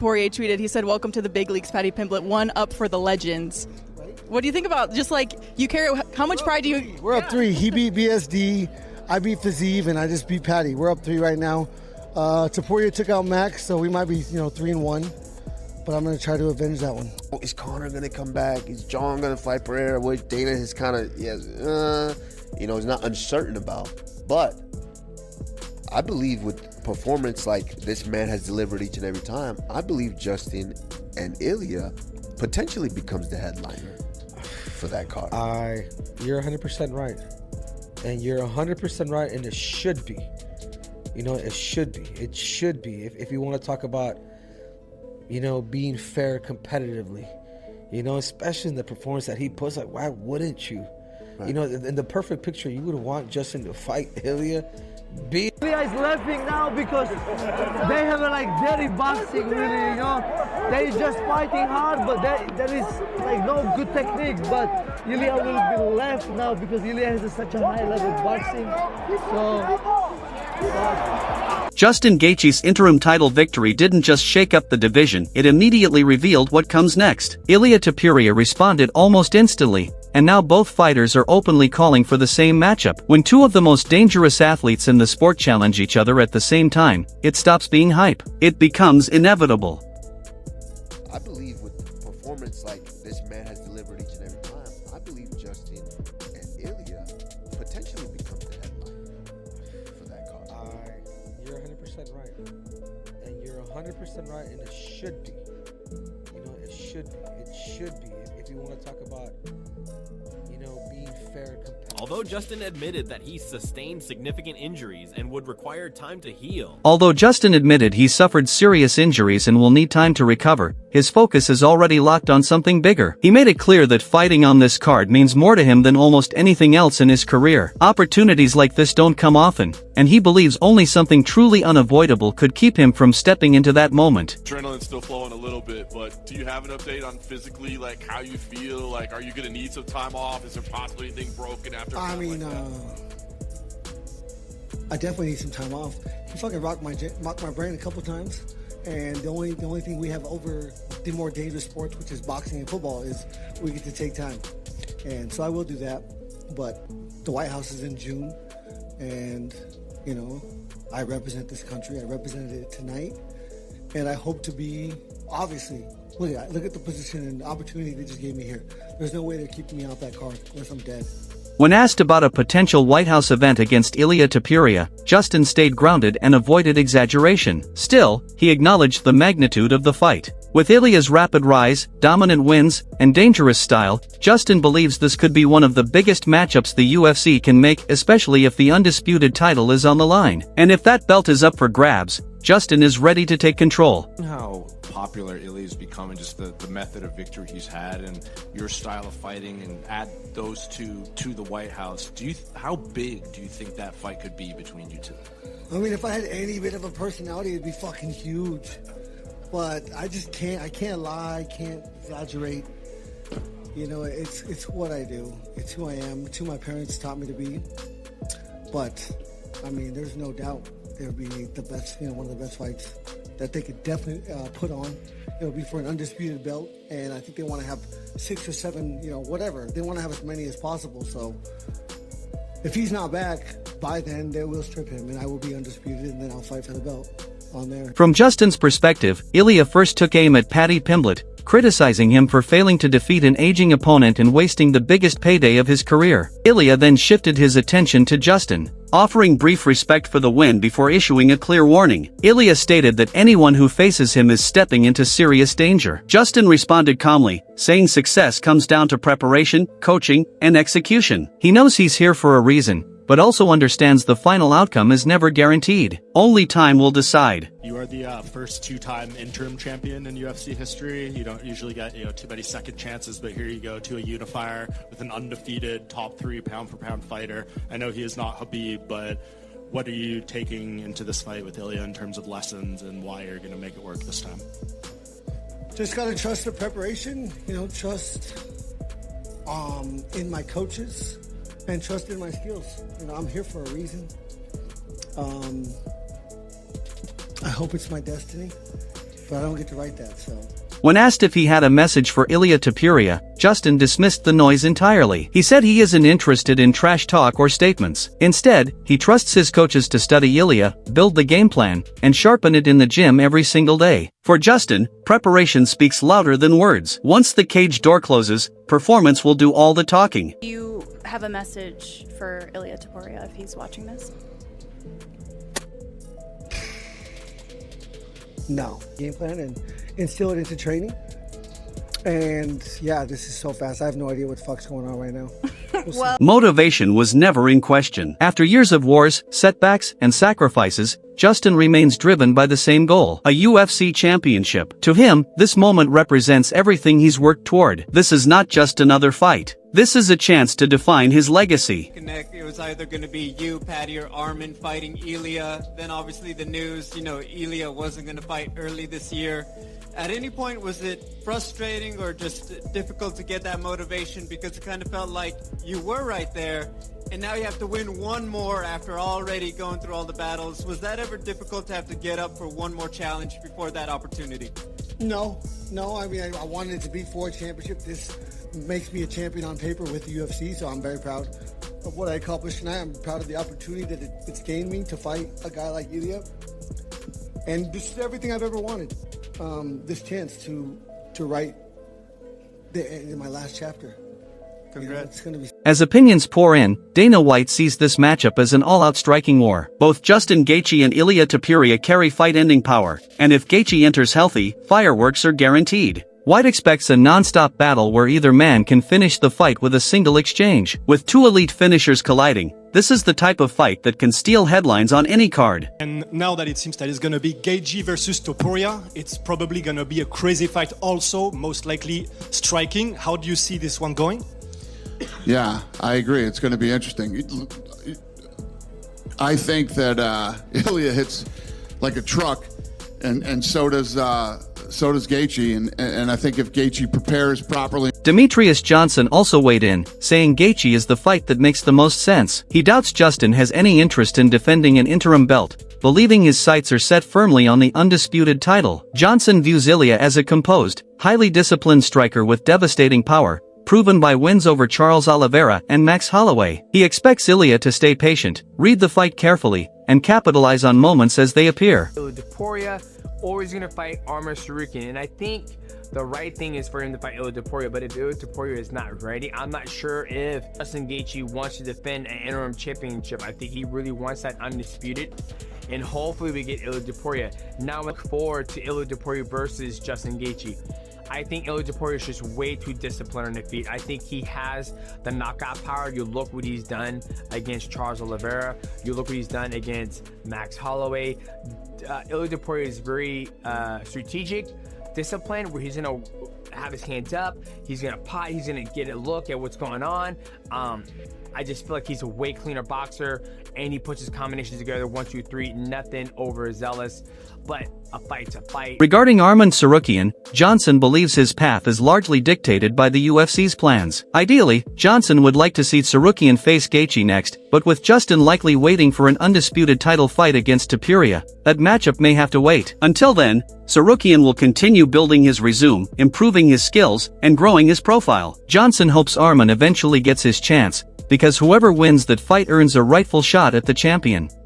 Poirier tweeted, he said, "Welcome to the big leagues, Paddy Pimblett. One up for the legends." What do you think about just like you carry? How much pride do you? We're up 3. He beat BSD, I beat Fazeev, and I just beat Paddy. We're up 3 right now. Poirier took out Max, so we might be 3-1. But I'm going to try to avenge that one. Is Conor going to come back? Is John going to fight Pereira? Which Dana is kind of, is not uncertain about. But I believe with performance like this man has delivered each and every time, I believe Justin and Ilya potentially becomes the headliner for that card. You're 100% right. And you're 100% right, and it should be. It should be. It should be. If you want to talk about, being fair competitively, especially in the performance that he puts, like, why wouldn't you? Right. In the perfect picture, you would want Justin to fight Ilya. Ilya is laughing now because they have dirty boxing, really, They just fighting hard, but there is no good technique. But Ilya will be left now because Ilya has such a high level boxing. Justin Gaethje's interim title victory didn't just shake up the division, it immediately revealed what comes next. Ilya Topuria responded almost instantly, and now both fighters are openly calling for the same matchup. When two of the most dangerous athletes in the sport challenge each other at the same time, it stops being hype. It becomes inevitable. I believe with performance like this man has delivered each and every time, I believe Justin and Ilya potentially becomes the headline for that card. You're 100% right. And you're 100% right, and it should be. It should be. It should be. If you want to talk about, being fair and competitive. Although Justin admitted that he sustained significant injuries and would require time to heal. Although Justin admitted he suffered serious injuries and will need time to recover, his focus is already locked on something bigger. He made it clear that fighting on this card means more to him than almost anything else in his career. Opportunities like this don't come often, and he believes only something truly unavoidable could keep him from stepping into that moment. Adrenaline's still flowing a little bit, but do you have an update on physically, how you feel? Are you going to need some time off? Is there possibly anything broken after? I definitely need some time off. He fucking rocked my brain a couple times, and the only thing we have over the more dangerous sports, which is boxing and football, is we get to take time. And so I will do that. But the White House is in June, and I represent this country. I represented it tonight, and I hope to be, obviously, look at the position and the opportunity they just gave me here. There's no way they're keeping me off that card unless I'm dead. When asked about a potential White House event against Ilya Topuria, Justin stayed grounded and avoided exaggeration. Still, he acknowledged the magnitude of the fight. With Ilya's rapid rise, dominant wins, and dangerous style, Justin believes this could be one of the biggest matchups the UFC can make, especially if the undisputed title is on the line. And if that belt is up for grabs, Justin is ready to take control. How popular Ilya's become and just the method of victory he's had and your style of fighting, and add those two to the White House, how big do you think that fight could be between you two? If I had any bit of a personality, it'd be fucking huge. But I just can't. I can't lie. I can't exaggerate. It's what I do. It's who I am. It's who my parents taught me to be. But there's no doubt it would be the best. One of the best fights that they could definitely put on. It would be for an undisputed belt, and I think they want to have 6 or 7. Whatever. They want to have as many as possible. So if he's not back by then, they will strip him, and I will be undisputed, and then I'll fight for the belt. From Justin's perspective, Ilya first took aim at Paddy Pimblett, criticizing him for failing to defeat an aging opponent and wasting the biggest payday of his career. Ilya then shifted his attention to Justin, offering brief respect for the win before issuing a clear warning. Ilya stated that anyone who faces him is stepping into serious danger. Justin responded calmly, saying success comes down to preparation, coaching, and execution. He knows he's here for a reason, but also understands the final outcome is never guaranteed. Only time will decide. You are the first two-time interim champion in UFC history. You don't usually get too many second chances, but here you go to a unifier with an undefeated top 3 pound-for-pound fighter. I know he is not Khabib, but what are you taking into this fight with Ilya in terms of lessons and why you're going to make it work this time? Just gotta trust the preparation. Trust in my coaches. And trust in my skills. I'm here for a reason. I hope it's my destiny. but I don't get to write that, so. When asked if he had a message for Ilia Topuria, Justin dismissed the noise entirely. He said he isn't interested in trash talk or statements. Instead, he trusts his coaches to study Ilia, build the game plan, and sharpen it in the gym every single day. For Justin, preparation speaks louder than words. Once the cage door closes, performance will do all the talking. Do you have a message for Ilia Topuria if he's watching this? No. Game plan and instill it into training. And yeah, this is so fast. I have no idea what the fuck's going on right now. Well, Motivation was never in question. After years of wars, setbacks, and sacrifices, Justin remains driven by the same goal, a UFC championship. To him, this moment represents everything he's worked toward. This is not just another fight. This is a chance to define his legacy. It was either going to be you, Paddy, or Armin fighting Ilia. Then obviously the news, Ilia wasn't going to fight early this year. At any point, was it frustrating or just difficult to get that motivation? Because it kind of felt like you were right there, and now you have to win one more after already going through all the battles. Was that ever difficult to have to get up for one more challenge before that opportunity? No. I mean, I wanted it to be for a championship. This makes me a champion on paper with the UFC, so I'm very proud of what I accomplished tonight. I'm proud of the opportunity that it's gained me to fight a guy like Ilia. And this is everything I've ever wanted. This chance to write in my last chapter. Congrats. It's gonna be. As opinions pour in, Dana White sees this matchup as an all-out striking war. Both Justin Gaethje and Ilia Topuria carry fight-ending power, and if Gaethje enters healthy, fireworks are guaranteed. White expects a non-stop battle where either man can finish the fight with a single exchange. With two elite finishers colliding, this is the type of fight that can steal headlines on any card. And now that it seems that it's going to be Gaethje versus Topuria, it's probably going to be a crazy fight also, most likely striking. How do you see this one going? Yeah, I agree. It's going to be interesting. I think that Ilia hits like a truck, and so does Gaethje, and I think if Gaethje prepares properly. Demetrius Johnson also weighed in, saying Gaethje is the fight that makes the most sense. He doubts Justin has any interest in defending an interim belt, believing his sights are set firmly on the undisputed title. Johnson views Ilia as a composed, highly disciplined striker with devastating power, proven by wins over Charles Oliveira and Max Holloway. He expects Ilia to stay patient, read the fight carefully, and capitalize on moments as they appear. Topuria always going to fight Armin Tsarukyan, and I think the right thing is for him to fight Ilia Topuria, but if Ilia Topuria is not ready, I'm not sure if Justin Gaethje wants to defend an interim championship. I think he really wants that undisputed, and hopefully we get Ilia Topuria. Now I look forward to Ilia Topuria versus Justin Gaethje. I think Ilia Topuria is just way too disciplined on the feet. I think he has the knockout power. You look what he's done against Charles Oliveira. You look what he's done against Max Holloway. Ilia Topuria is very strategic, disciplined, where he's going to have his hands up. He's going to pot. He's going to get a look at what's going on. I just feel like he's a way cleaner boxer, and he puts his combinations together 1, 2, 3, nothing overzealous, but a fight's a fight. Regarding Armin Tsarukyan, Johnson believes his path is largely dictated by the UFC's plans. Ideally, Johnson would like to see Tsarukyan face Gaethje next, but with Justin likely waiting for an undisputed title fight against Topuria, that matchup may have to wait. Until then, Tsarukyan will continue building his resume, improving his skills, and growing his profile. Johnson hopes Armin eventually gets his chance, because whoever wins that fight earns a rightful shot at the champion.